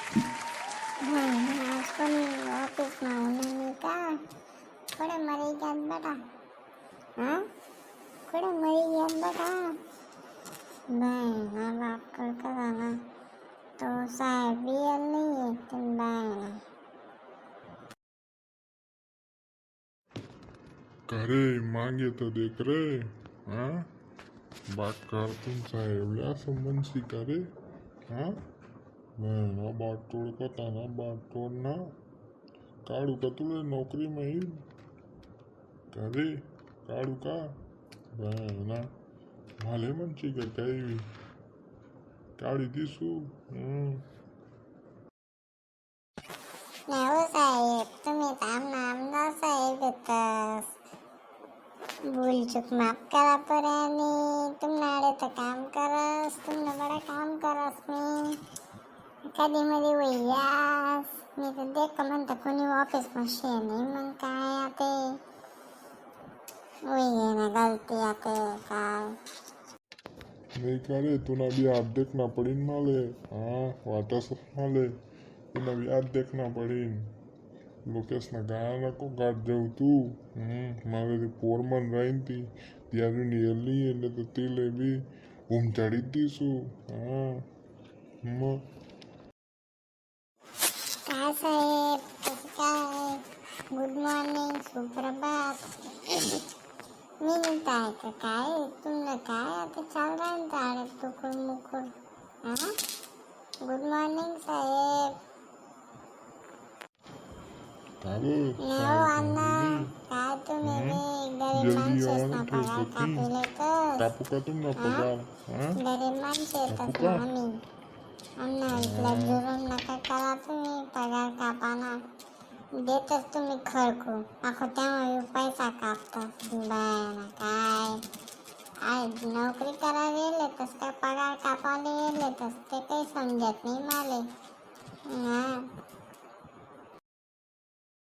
आज कोणी ऑफिसમાં ઉનાની કા કોડે મરી ગયા બેટા હા કોડે મરી ગયા બેટા બાય ના વાત કરતા તો સાહેબ બિયલ નહીં तुम बाय करे मांगे तो देख रे हाँ बात कर तुम साहेब या संबंध सी करे हाँ मैं ना बात तोड़ का ताना बात तोड़ना काड़ू का तुले नौकरी में ही करे काड़ू का मैं ना माले मंची का कही काड़ी दिसू हो साहेब तुम्ही आमना आमदार साहेब येतात भूलचूक माफ करा पर्यानी तुम्हाला तर काम करस तुमने बड़ा काम करस मी कधी मध्ये वैयास मी तर देख म्हणता कोणी ऑफिसમાં છે નહીં मग काय आते वही ना गलती आते काय नहीं करे तूना भी हाथ देखना पड़ी माले हाँ वाटस माले तूना भी हाथ देखना पड़ी लोकेश ना गाना को गाट जाऊ तू मारे पोरमन रही थी त्यारू नियली એટલે તો તીલે બી ઉમટાડી દીશું હા काय साहेब कसं काय गुड मॉर्निंग सुप्रभात मी काय का काय तुमने काय आता चाल रहा है ताड़े टुकुड़ मुकुड़ हाँ गुड मॉर्निंग साहेब તારે નેવો આના काय तुम्ही गरीब माणसेसना पगार कापी लेतस કાપુ का तुमना पगार हाँ गरीब माणसे येतस ना आम्ही आमना इथल्या जुलूम नका करा तुम्ही पगार कापाना देतच तुम्ही खरकू आखो तेव्हा पैसा कापतात बायाना काय आज नोकरी करायला येलेतस का पगार कापायला येलेतस ते काही समजत नाही माले हा